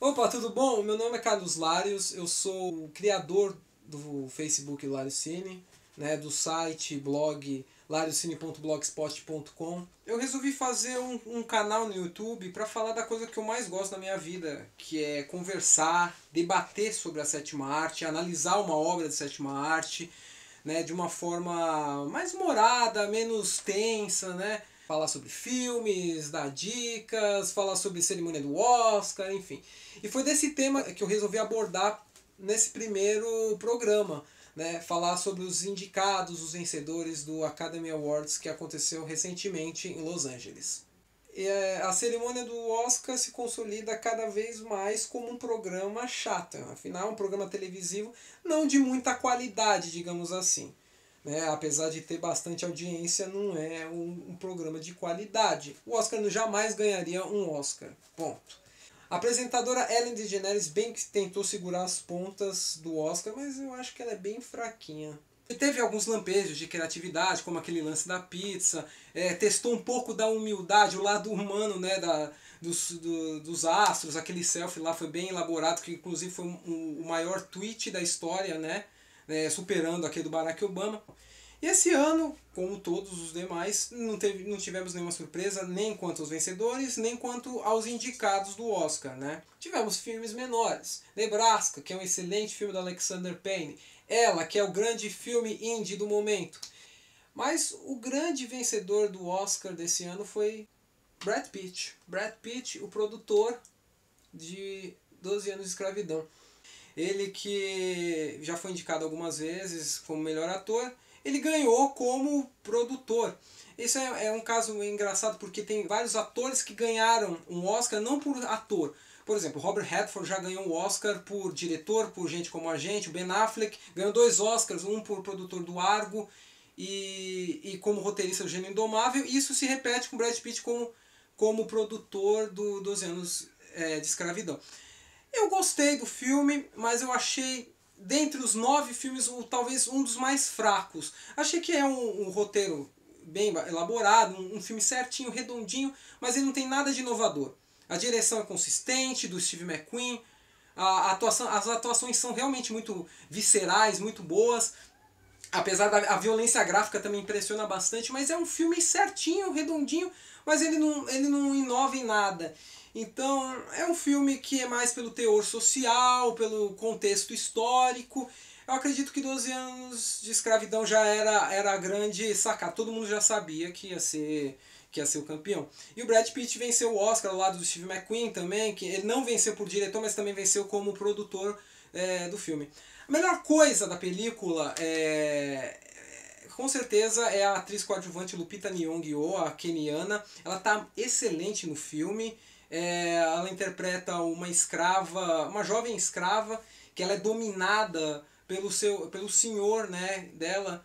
Opa, tudo bom? Meu nome é Carlos Larios, eu sou o criador do Facebook Lariocine, né, do site, blog lariocine.blogspot.com. Eu resolvi fazer um canal no YouTube para falar da coisa que eu mais gosto na minha vida, que é conversar, debater sobre a sétima arte, analisar uma obra de sétima arte, né, de uma forma mais humorada, menos tensa, né? Falar sobre filmes, dar dicas, falar sobre cerimônia do Oscar, enfim. E foi desse tema que eu resolvi abordar nesse primeiro programa, né? Falar sobre os indicados, os vencedores do Academy Awards que aconteceu recentemente em Los Angeles. A cerimônia do Oscar se consolida cada vez mais como um programa chato. Afinal, é um programa televisivo não de muita qualidade, digamos assim. Né? Apesar de ter bastante audiência, não é um programa de qualidade. O Oscar jamais ganharia um Oscar. Ponto. A apresentadora Ellen DeGeneres bem que tentou segurar as pontas do Oscar, mas eu acho que ela é bem fraquinha. E teve alguns lampejos de criatividade, como aquele lance da pizza, testou um pouco da humildade, o lado humano, né, dos astros, aquele selfie lá foi bem elaborado, que inclusive foi o maior tweet da história, né, superando aquele do Barack Obama. E esse ano, como todos os demais, não tivemos nenhuma surpresa, nem quanto aos vencedores, nem quanto aos indicados do Oscar, né? Tivemos filmes menores. Nebraska, que é um excelente filme do Alexander Payne. Ela, que é o grande filme indie do momento. Mas o grande vencedor do Oscar desse ano foi Brad Pitt. Brad Pitt, o produtor de 12 anos de escravidão. Ele que já foi indicado algumas vezes como melhor ator, ele ganhou como produtor. Isso é um caso engraçado porque tem vários atores que ganharam um Oscar não por ator. Por exemplo, Robert Redford já ganhou um Oscar por diretor, por Gente Como a Gente. O Ben Affleck ganhou 2 Oscars, um por produtor do Argo e como roteirista do Gênio Indomável. E isso se repete com Brad Pitt como produtor do 12 anos de escravidão. Eu gostei do filme, mas eu achei, dentre os 9 filmes, talvez um dos mais fracos. Achei que é um roteiro bem elaborado, um filme certinho, redondinho, mas ele não tem nada de inovador. A direção é consistente, do Steve McQueen, as atuações são realmente muito viscerais, muito boas. Apesar da violência gráfica também impressiona bastante, mas é um filme certinho, redondinho, mas ele não inova em nada. Então é um filme que é mais pelo teor social, pelo contexto histórico. Eu acredito que 12 anos de escravidão já era a grande sacada. Todo mundo já sabia que ia ser o campeão. E o Brad Pitt venceu o Oscar ao lado do Steve McQueen também, que ele não venceu por diretor, mas também venceu como produtor do filme. A melhor coisa da película com certeza é a atriz coadjuvante Lupita Nyong'o, a keniana. Ela está excelente no filme. Ela interpreta uma escrava, uma jovem escrava, que ela é dominada pelo senhor, né, dela,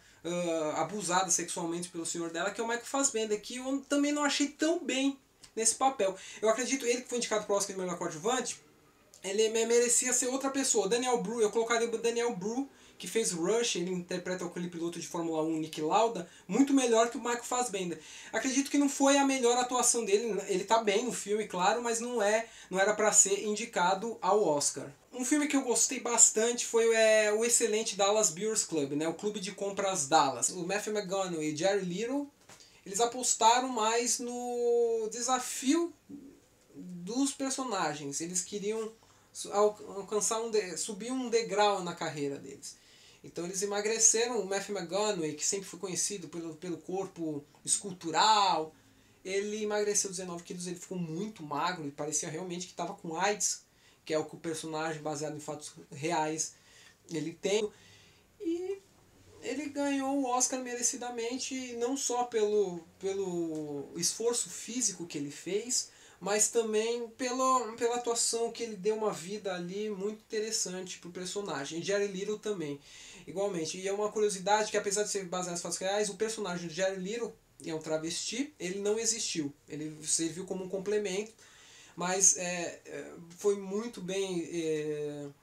abusada sexualmente pelo senhor dela, que é o Michael Fassbender, que eu também não achei tão bem nesse papel. Eu acredito, ele que foi indicado para o Oscar de melhor coadjuvante, ele merecia ser outra pessoa. Daniel Bru, eu colocaria o Daniel Bru, que fez Rush, ele interpreta aquele piloto de Fórmula 1, Niki Lauda, muito melhor que o Michael Fassbender. Acredito que não foi a melhor atuação dele, ele tá bem no filme, claro, mas não era para ser indicado ao Oscar. Um filme que eu gostei bastante foi o excelente Dallas Buyers Club, né, o Clube de Compras Dallas. O Matthew McConaughey e Jared Leto, eles apostaram mais no desafio dos personagens. Eles queriam subir um degrau na carreira deles. Então eles emagreceram. O Matthew McConaughey, que sempre foi conhecido pelo corpo escultural, ele emagreceu 19 quilos, ele ficou muito magro e parecia realmente que estava com AIDS, que é o que o personagem, baseado em fatos reais, ele tem. E ele ganhou o Oscar merecidamente, não só pelo esforço físico que ele fez, mas também pela atuação, que ele deu uma vida ali muito interessante pro personagem. E Jared Leto também, igualmente. E é uma curiosidade que, apesar de ser baseado em fatos reais, o personagem de Jared Leto, é um travesti, ele não existiu. Ele serviu como um complemento, mas foi muito bem...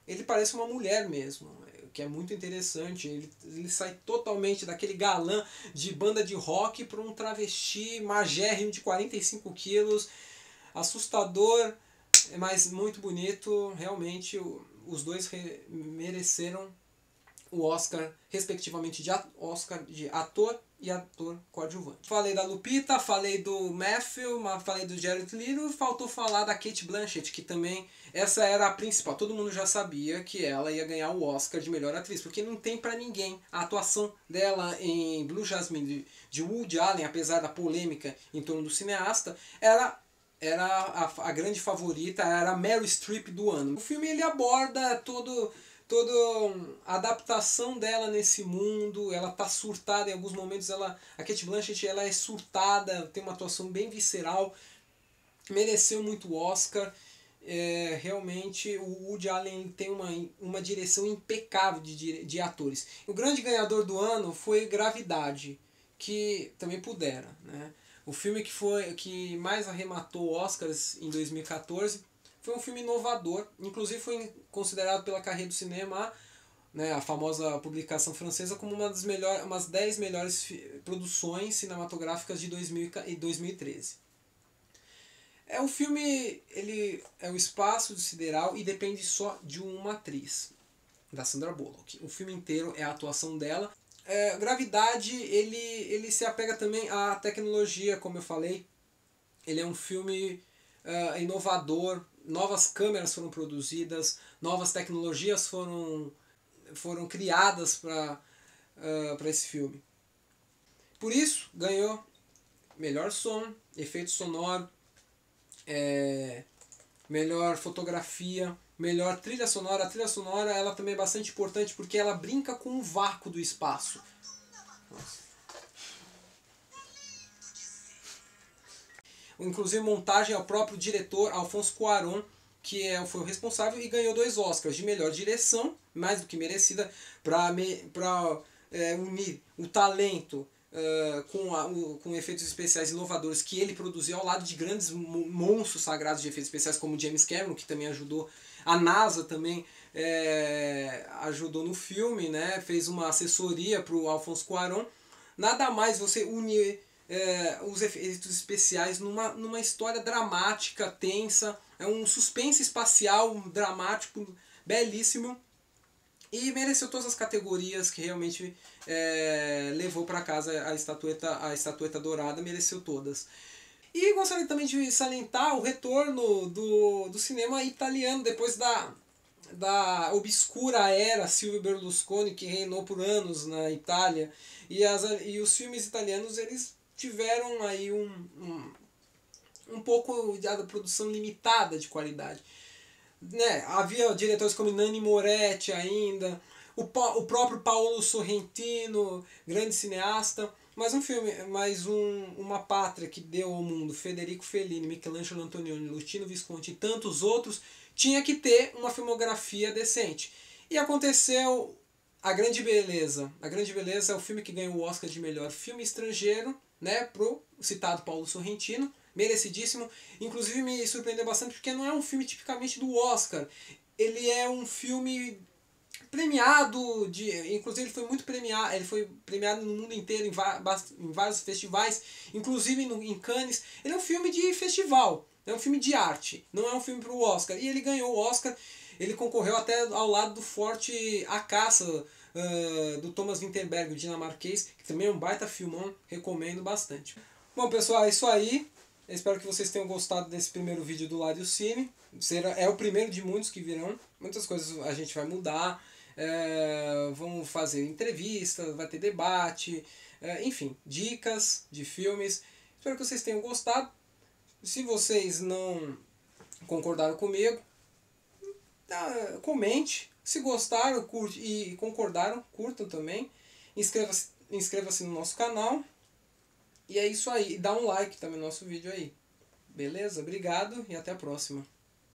ele parece uma mulher mesmo, que é muito interessante. Ele sai totalmente daquele galã de banda de rock para um travesti magérrimo de 45 quilos, assustador, mas muito bonito, realmente os dois mereceram o Oscar, respectivamente, Oscar de ator e ator coadjuvante. Falei da Lupita, falei do Matthew, falei do Jared Leto, faltou falar da Cate Blanchett, que também, essa era a principal. Todo mundo já sabia que ela ia ganhar o Oscar de melhor atriz, porque não tem pra ninguém. A atuação dela em Blue Jasmine, de Woody Allen, apesar da polêmica em torno do cineasta, era a grande favorita, era a Meryl Streep do ano. O filme ele aborda toda a adaptação dela nesse mundo. Ela tá surtada em alguns momentos. A Cate Blanchett ela é surtada, tem uma atuação bem visceral, mereceu muito Oscar. Realmente o Woody Allen tem uma direção impecável de atores. O grande ganhador do ano foi Gravidade, que também pudera, né? O filme que mais arrematou Oscars em 2014 foi um filme inovador, inclusive foi considerado pela Carreira do Cinema, né, a famosa publicação francesa, como umas 10 melhores produções cinematográficas de 2013. O filme ele é o espaço sideral e depende só de uma atriz, da Sandra Bullock. O filme inteiro é a atuação dela. Gravidade, ele se apega também à tecnologia, como eu falei. Ele é um filme inovador, novas câmeras foram produzidas, novas tecnologias foram criadas para esse filme. Por isso, ganhou melhor som, efeito sonoro, melhor fotografia, melhor trilha sonora. A trilha sonora ela também é bastante importante porque ela brinca com o vácuo do espaço. Nossa. Inclusive montagem ao próprio diretor Alfonso Cuarón, que foi o responsável e ganhou 2 Oscars de melhor direção, mais do que merecida, para unir o talento com efeitos especiais inovadores que ele produziu ao lado de grandes monstros sagrados de efeitos especiais como James Cameron, que também ajudou. A NASA também ajudou no filme, né? Fez uma assessoria para o Alfonso Cuarón. Nada mais você unir os efeitos especiais numa história dramática, tensa, é um suspense espacial dramático, belíssimo, e mereceu todas as categorias que realmente levou para casa a estatueta dourada, mereceu todas. E gostaria também de salientar o retorno do cinema italiano depois da obscura era Silvio Berlusconi, que reinou por anos na Itália, e os filmes italianos eles tiveram aí um pouco de produção limitada de qualidade, né? Havia diretores como Nanni Moretti ainda, o próprio Paolo Sorrentino, grande cineasta, mas uma pátria que deu ao mundo Federico Fellini, Michelangelo Antonioni, Luchino Visconti e tantos outros, tinha que ter uma filmografia decente. E aconteceu A Grande Beleza. A Grande Beleza é o filme que ganhou o Oscar de melhor filme estrangeiro, né, pro citado Paolo Sorrentino, merecidíssimo. Inclusive me surpreendeu bastante porque não é um filme tipicamente do Oscar. Ele é um filme premiado, inclusive ele foi muito premiado, ele foi premiado no mundo inteiro em vários festivais, inclusive em Cannes. Ele é um filme de festival, é um filme de arte, não é um filme para o Oscar. E ele ganhou o Oscar, ele concorreu até ao lado do Forte A Caça, do Thomas Vinterberg, o dinamarquês, que também é um baita filmão, recomendo bastante. Bom pessoal, é isso aí. Eu espero que vocês tenham gostado desse primeiro vídeo do Lário Cine. É o primeiro de muitos que virão. Muitas coisas a gente vai mudar. Vamos fazer entrevistas, vai ter debate, enfim, dicas de filmes. Espero que vocês tenham gostado. Se vocês não concordaram comigo, comente. Se gostaram e concordaram, curtam também. Inscreva-se no nosso canal. E é isso aí. Dá um like também no nosso vídeo aí. Beleza? Obrigado e até a próxima.